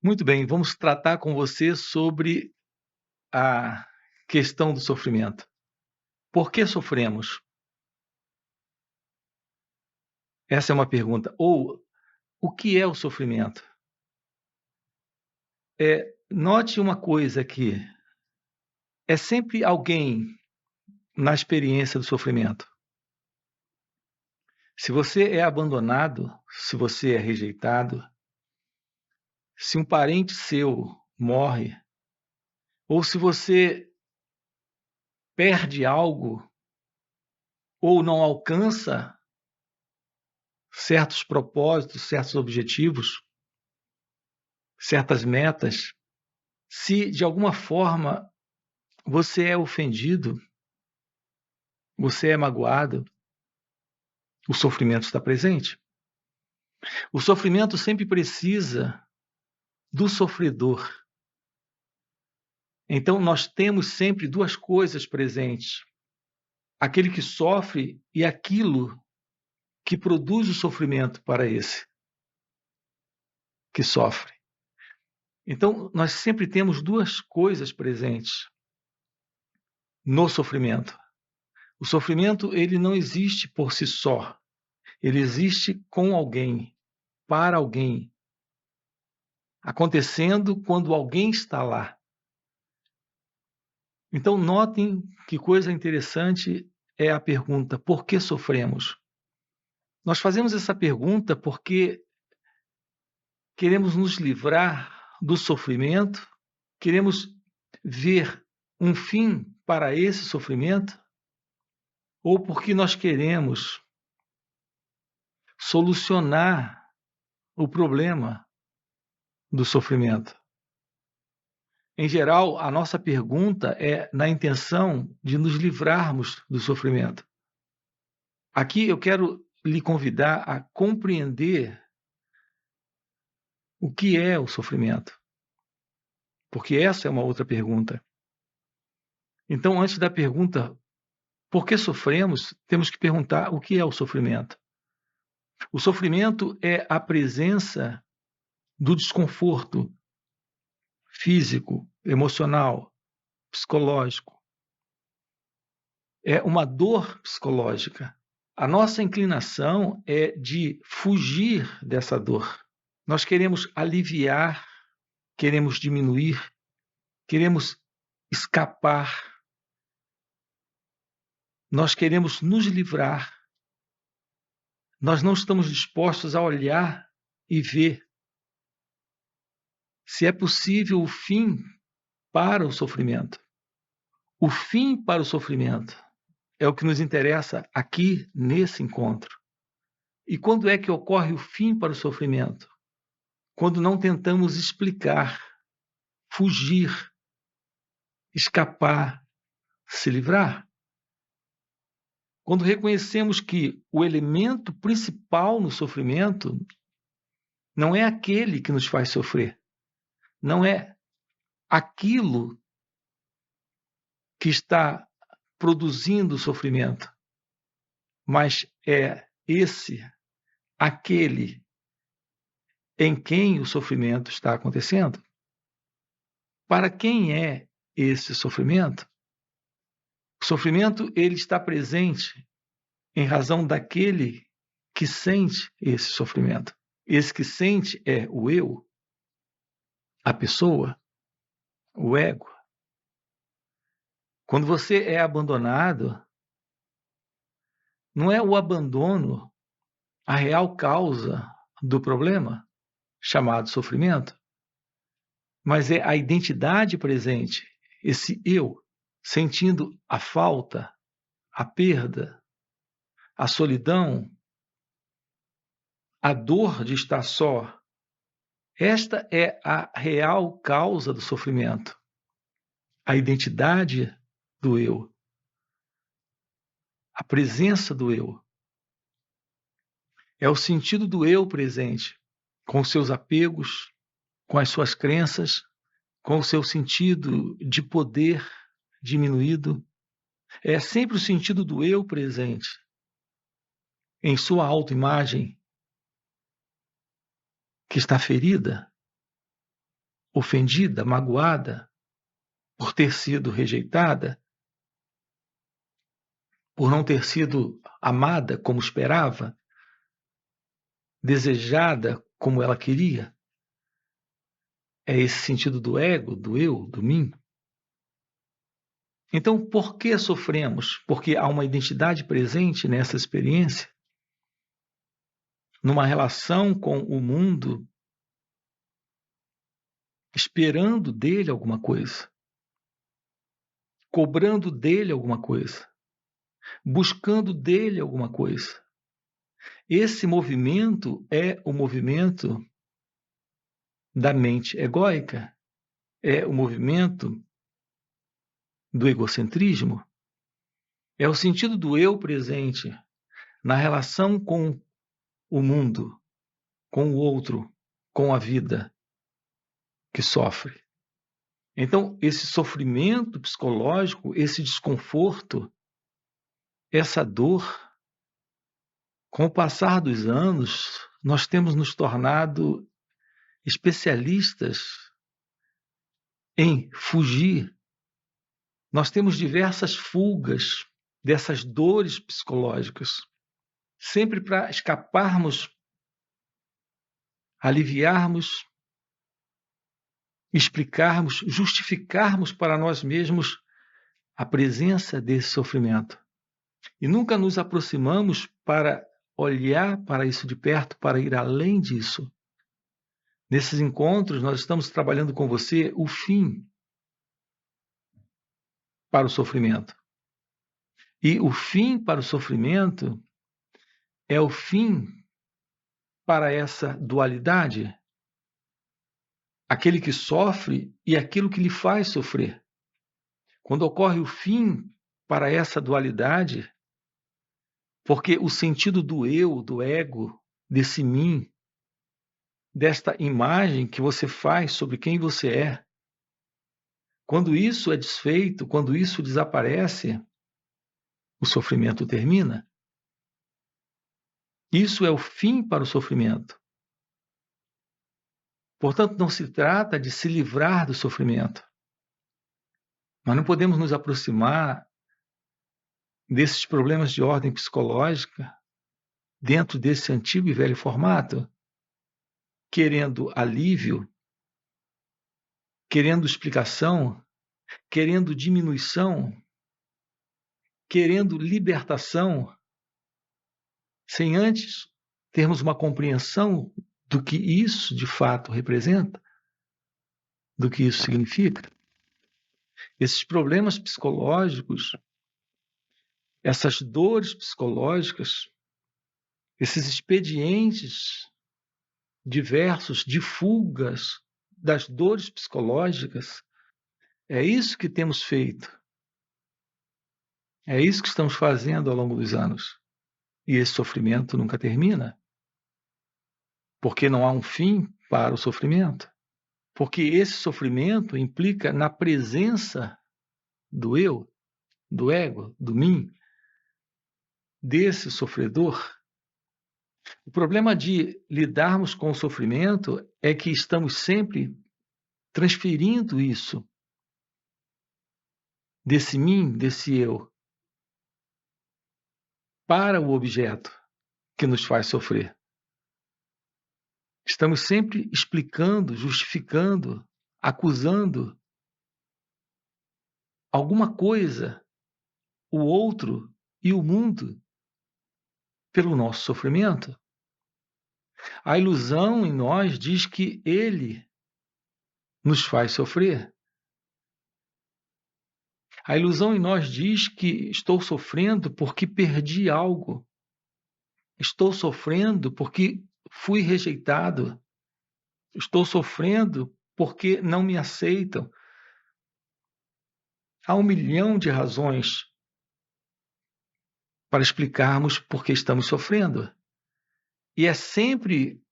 Muito bem, vamos tratar com você sobre a questão do sofrimento. Por que sofremos? Essa é uma pergunta. Ou o que é o sofrimento? Note uma coisa aqui: é sempre alguém na experiência do sofrimento. Se você é abandonado, se você é rejeitado, se um parente seu morre, ou se você perde algo ou não alcança certos propósitos, certos objetivos, certas metas, se de alguma forma você é ofendido, você é magoado, o sofrimento está presente. O sofrimento sempre precisa do sofredor. Então, nós temos sempre duas coisas presentes: aquele que sofre e aquilo que produz o sofrimento para esse que sofre. Então, nós sempre temos duas coisas presentes no sofrimento. O sofrimento, ele não existe por si só. Ele existe com alguém, para alguém, acontecendo quando alguém está lá. Então, notem que coisa interessante é a pergunta: por que sofremos? Nós fazemos essa pergunta porque queremos nos livrar do sofrimento, queremos ver um fim para esse sofrimento, ou porque nós queremos solucionar o problema do sofrimento. Em geral, a nossa pergunta é na intenção de nos livrarmos do sofrimento. Aqui eu quero lhe convidar a compreender o que é o sofrimento, porque essa é uma outra pergunta. Então, antes da pergunta por que sofremos, temos que perguntar o que é o sofrimento. O sofrimento é a presença do desconforto físico, emocional, psicológico. É uma dor psicológica. A nossa inclinação é de fugir dessa dor. Nós queremos aliviar, queremos diminuir, queremos escapar. Nós queremos nos livrar. Nós não estamos dispostos a olhar e ver se é possível o fim para o sofrimento. O fim para o sofrimento é o que nos interessa aqui nesse encontro. E quando é que ocorre o fim para o sofrimento? Quando não tentamos explicar, fugir, escapar, se livrar. Quando reconhecemos que o elemento principal no sofrimento não é aquele que nos faz sofrer, não é aquilo que está produzindo o sofrimento, mas é aquele em quem o sofrimento está acontecendo. Para quem é esse sofrimento? O sofrimento ele está presente em razão daquele que sente esse sofrimento. Esse que sente é o eu, a pessoa, o ego. Quando você é abandonado, não é o abandono a real causa do problema, chamado sofrimento, mas é a identidade presente, esse eu, sentindo a falta, a perda, a solidão, a dor de estar só. Esta é a real causa do sofrimento, a identidade do eu, a presença do eu. É o sentido do eu presente, com os seus apegos, com as suas crenças, com o seu sentido de poder diminuído. É sempre o sentido do eu presente, em sua autoimagem, que está ferida. ofendida, magoada por ter sido rejeitada, por não ter sido amada como esperava, desejada como ela queria. É esse sentido do ego, do eu, do mim. Então, por que sofremos? Porque há uma identidade presente nessa experiência, numa relação com o mundo, esperando dele alguma coisa, cobrando dele alguma coisa, buscando dele alguma coisa. Esse movimento é o movimento da mente egóica, é o movimento do egocentrismo, é o sentido do eu presente na relação com o mundo, com o outro, com a vida que sofre. Então, esse sofrimento psicológico, esse desconforto, essa dor, com o passar dos anos, nós temos nos tornado especialistas em fugir. Nós temos diversas fugas dessas dores psicológicas, sempre para escaparmos, aliviarmos, explicarmos, justificarmos para nós mesmos a presença desse sofrimento. E nunca nos aproximamos para olhar para isso de perto, para ir além disso. Nesses encontros, nós estamos trabalhando com você o fim para o sofrimento. E o fim para o sofrimento é o fim para essa dualidade, aquele que sofre e aquilo que lhe faz sofrer. Quando ocorre o fim para essa dualidade, porque o sentido do eu, do ego, desse mim, desta imagem que você faz sobre quem você é, quando isso é desfeito, quando isso desaparece, o sofrimento termina. Isso é o fim para o sofrimento. Portanto, não se trata de se livrar do sofrimento. Nós não podemos nos aproximar desses problemas de ordem psicológica dentro desse antigo e velho formato, querendo alívio, querendo explicação, querendo diminuição, querendo libertação, sem antes termos uma compreensão do que isso de fato representa, do que isso significa. Esses problemas psicológicos, essas dores psicológicas, esses expedientes diversos de fugas das dores psicológicas, é isso que temos feito. É isso que estamos fazendo ao longo dos anos. E esse sofrimento nunca termina. Porque não há um fim para o sofrimento. Porque esse sofrimento implica na presença do eu, do ego, do mim, desse sofredor. O problema de lidarmos com o sofrimento é que estamos sempre transferindo isso desse mim, desse eu, para o objeto que nos faz sofrer. Estamos sempre explicando, justificando, acusando alguma coisa, o outro e o mundo, pelo nosso sofrimento. A ilusão em nós diz que ele nos faz sofrer. A ilusão em nós diz que estou sofrendo porque perdi algo. Estou sofrendo porque fui rejeitado. Estou sofrendo porque não me aceitam. Há 1 milhão de razões para explicarmos por que estamos sofrendo. E é sempre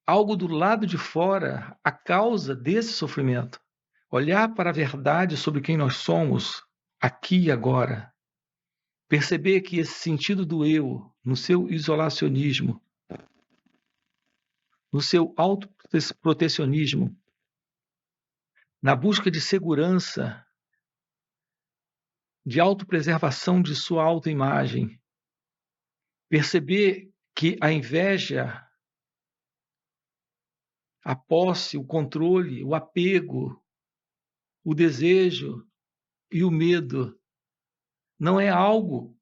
algo do lado de fora a causa desse sofrimento. Olhar para a verdade sobre quem nós somos, aqui e agora. Perceber que esse sentido do eu, no seu isolacionismo, no seu autoprotecionismo, na busca de segurança, de autopreservação de sua autoimagem. Perceber que a inveja, a posse, o controle, o apego, o desejo e o medo não é algo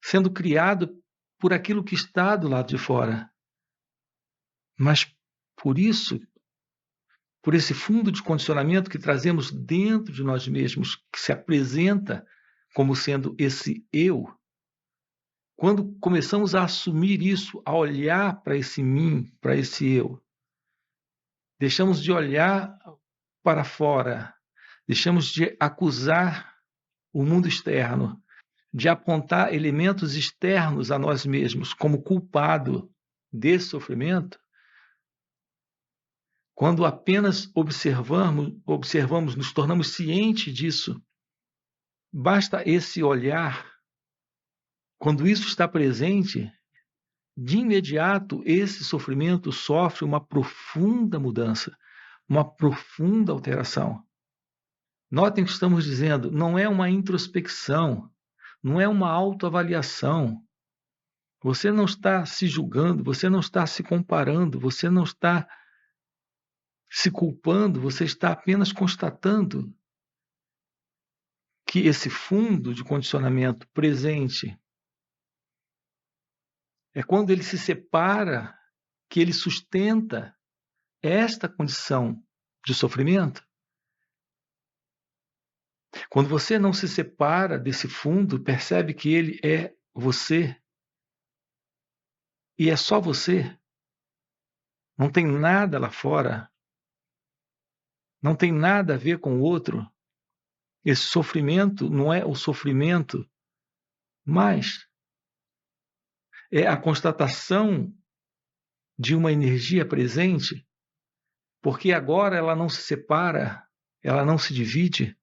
sendo criado por aquilo que está do lado de fora, mas por isso, por esse fundo de condicionamento que trazemos dentro de nós mesmos, que se apresenta como sendo esse eu. Quando começamos a assumir isso, a olhar para esse mim, para esse eu, deixamos de olhar para fora, deixamos de acusar o mundo externo, de apontar elementos externos a nós mesmos como culpado desse sofrimento. Quando apenas observamos, nos tornamos cientes disso, basta esse olhar. Quando isso está presente, de imediato esse sofrimento sofre uma profunda mudança, uma profunda alteração. Notem que estamos dizendo, não é uma introspecção, não é uma autoavaliação. Você não está se julgando, você não está se comparando, você não está se culpando, você está apenas constatando que esse fundo de condicionamento presente é quando ele se separa, que ele sustenta esta condição de sofrimento. Quando você não se separa desse fundo, percebe que ele é você. E é só você. Não tem nada lá fora. Não tem nada a ver com o outro. Esse sofrimento não é o sofrimento, mas é a constatação de uma energia presente, porque agora ela não se separa, ela não se divide.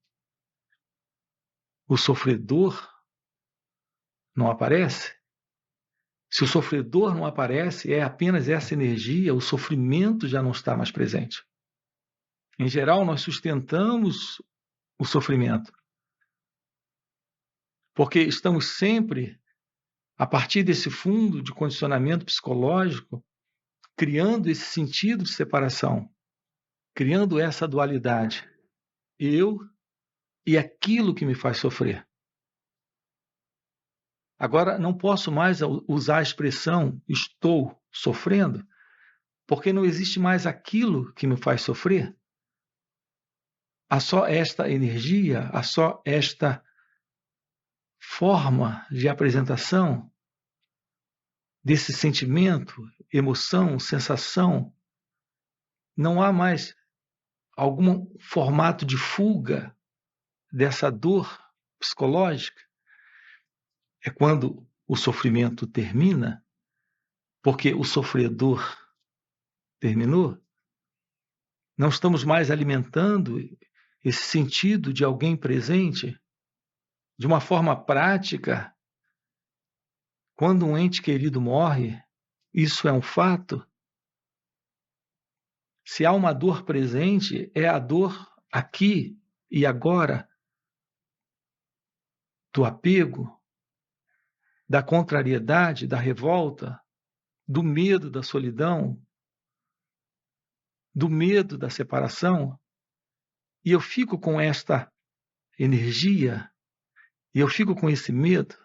O sofredor não aparece. Se o sofredor não aparece, é apenas essa energia, o sofrimento já não está mais presente. Em geral, nós sustentamos o sofrimento, porque estamos sempre, a partir desse fundo de condicionamento psicológico, criando esse sentido de separação, criando essa dualidade. Eu e aquilo que me faz sofrer. Agora, não posso mais usar a expressão estou sofrendo, porque não existe mais aquilo que me faz sofrer. Há só esta energia, há só esta forma de apresentação desse sentimento, emoção, sensação. Não há mais algum formato de fuga dessa dor psicológica. É quando o sofrimento termina, porque o sofredor terminou. Não estamos mais alimentando esse sentido de alguém presente de uma forma prática. Quando um ente querido morre, isso é um fato. Se há uma dor presente, é a dor aqui e agora, do apego, da contrariedade, da revolta, do medo da solidão, do medo da separação. E eu fico com esta energia, e eu fico com esse medo.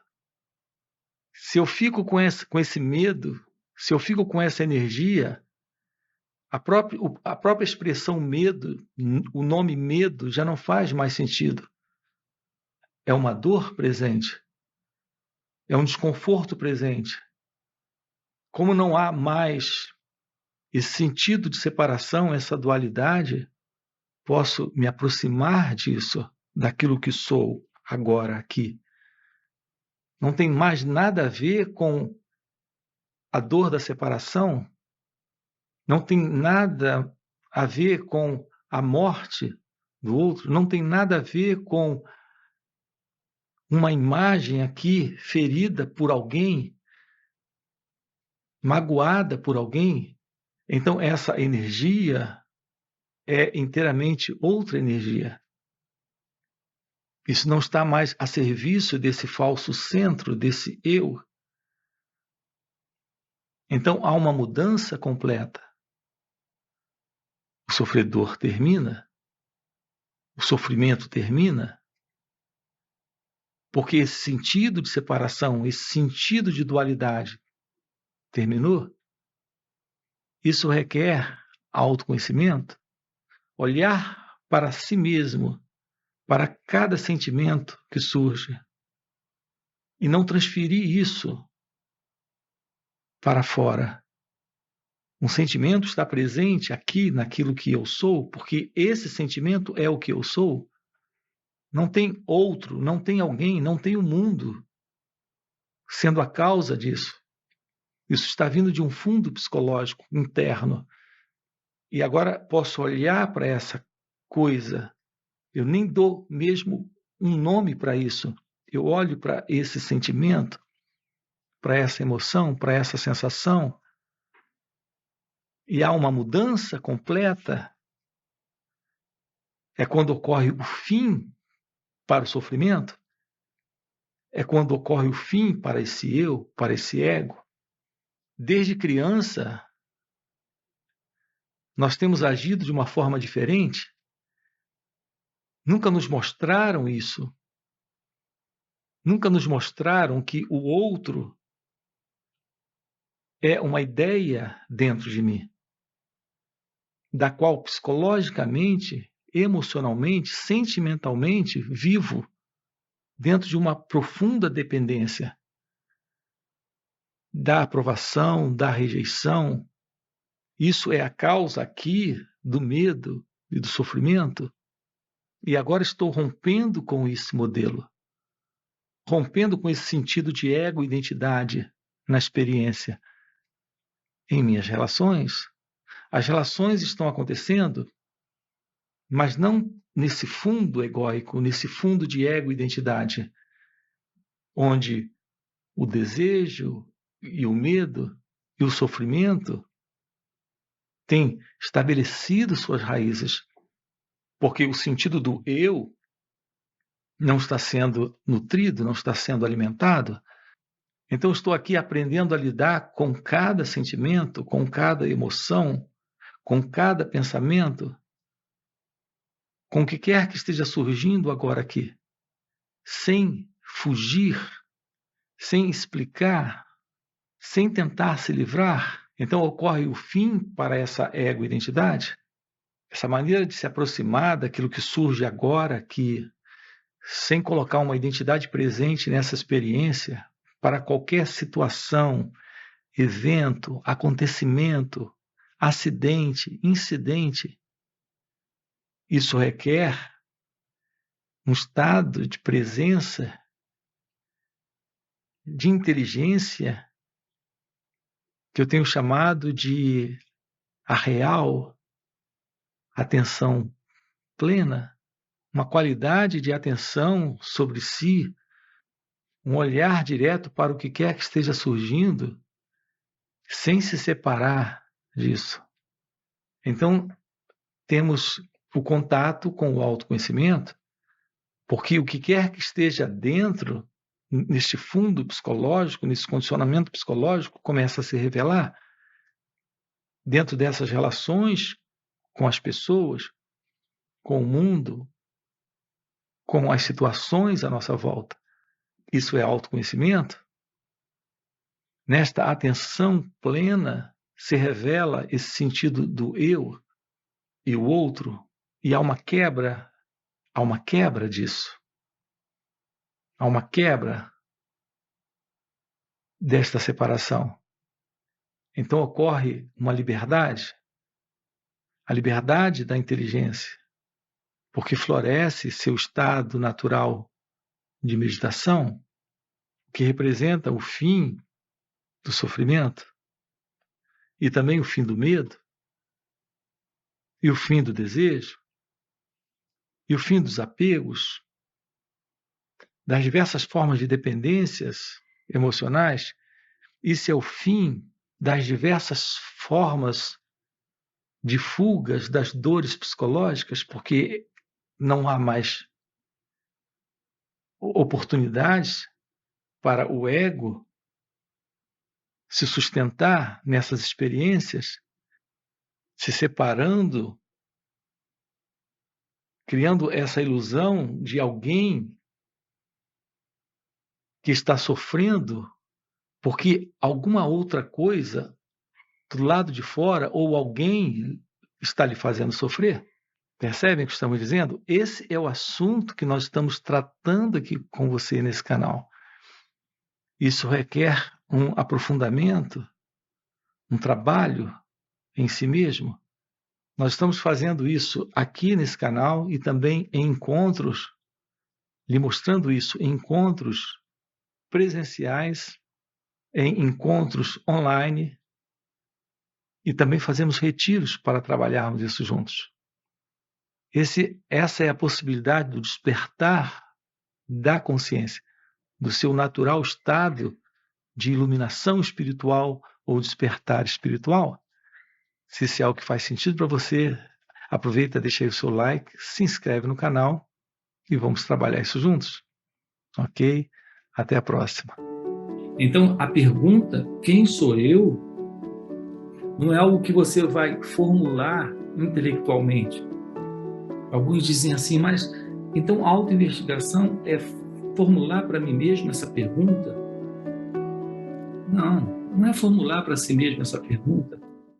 Se eu fico com esse medo, se eu fico com essa energia, a própria expressão medo, o nome medo, já não faz mais sentido. É uma dor presente. É um desconforto presente. Como não há mais esse sentido de separação, essa dualidade, posso me aproximar disso, daquilo que sou agora aqui. Não tem mais nada a ver com a dor da separação, não tem nada a ver com a morte do outro, não tem nada a ver com uma imagem aqui ferida por alguém, magoada por alguém. Então, essa energia é inteiramente outra energia. Isso não está mais a serviço desse falso centro, desse eu. Então há uma mudança completa. O sofredor termina, o sofrimento termina, porque esse sentido de separação, esse sentido de dualidade terminou. Isso requer autoconhecimento, olhar para si mesmo, para cada sentimento que surge, e não transferir isso para fora. Um sentimento está presente aqui, naquilo que eu sou, porque esse sentimento é o que eu sou. Não tem outro, não tem alguém, não tem o mundo sendo a causa disso. Isso está vindo de um fundo psicológico interno. E agora posso olhar para essa coisa. Eu nem dou mesmo um nome para isso. Eu olho para esse sentimento, para essa emoção, para essa sensação, e há uma mudança completa. É quando ocorre o fim para o sofrimento, é quando ocorre o fim para esse eu, para esse ego. Desde criança, nós temos agido de uma forma diferente. Nunca nos mostraram isso. Nunca nos mostraram que o outro é uma ideia dentro de mim, da qual psicologicamente, emocionalmente, sentimentalmente vivo dentro de uma profunda dependência da aprovação, da rejeição. Isso é a causa aqui do medo e do sofrimento. E agora estou rompendo com esse modelo, rompendo com esse sentido de ego e identidade na experiência. Em minhas relações, as relações estão acontecendo, mas não nesse fundo egóico, nesse fundo de ego e identidade, onde o desejo e o medo e o sofrimento têm estabelecido suas raízes, porque o sentido do eu não está sendo nutrido, não está sendo alimentado. Então, estou aqui aprendendo a lidar com cada sentimento, com cada emoção, com cada pensamento, com o que quer que esteja surgindo agora aqui, sem fugir, sem explicar, sem tentar se livrar. Então, ocorre o fim para essa ego-identidade, essa maneira de se aproximar daquilo que surge agora aqui, sem colocar uma identidade presente nessa experiência, para qualquer situação, evento, acontecimento, acidente, incidente. Isso requer um estado de presença, de inteligência, que eu tenho chamado de a real atenção plena, uma qualidade de atenção sobre si, um olhar direto para o que quer que esteja surgindo, sem se separar disso. Então, temos o contato com o autoconhecimento, porque o que quer que esteja dentro, neste fundo psicológico, nesse condicionamento psicológico, começa a se revelar dentro dessas relações com as pessoas, com o mundo, com as situações à nossa volta. Isso é autoconhecimento. Nesta atenção plena se revela esse sentido do eu e o outro, e há uma quebra disso. Há uma quebra desta separação. Então ocorre uma liberdade, a liberdade da inteligência, porque floresce seu estado natural de meditação, que representa o fim do sofrimento, e também o fim do medo, e o fim do desejo, e o fim dos apegos, das diversas formas de dependências emocionais. Isso é o fim das diversas formas de fugas das dores psicológicas, porque não há mais oportunidades para o ego se sustentar nessas experiências, se separando, criando essa ilusão de alguém que está sofrendo porque alguma outra coisa do lado de fora ou alguém está lhe fazendo sofrer. Percebem o que estamos dizendo? Esse é o assunto que nós estamos tratando aqui com você nesse canal. Isso requer um aprofundamento, um trabalho em si mesmo. Nós estamos fazendo isso aqui nesse canal e também em encontros, lhe mostrando isso em encontros presenciais, em encontros online, e também fazemos retiros para trabalharmos isso juntos. Essa é a possibilidade do despertar da consciência, do seu natural estado de iluminação espiritual ou despertar espiritual. Se isso é algo que faz sentido para você, aproveita, deixa aí o seu like, se inscreve no canal e vamos trabalhar isso juntos. Ok? Até a próxima. Então, a pergunta, quem sou eu, não é algo que você vai formular intelectualmente. Alguns dizem assim, mas então a autoinvestigação é formular para mim mesmo essa pergunta? Não, não é formular para si mesmo essa pergunta.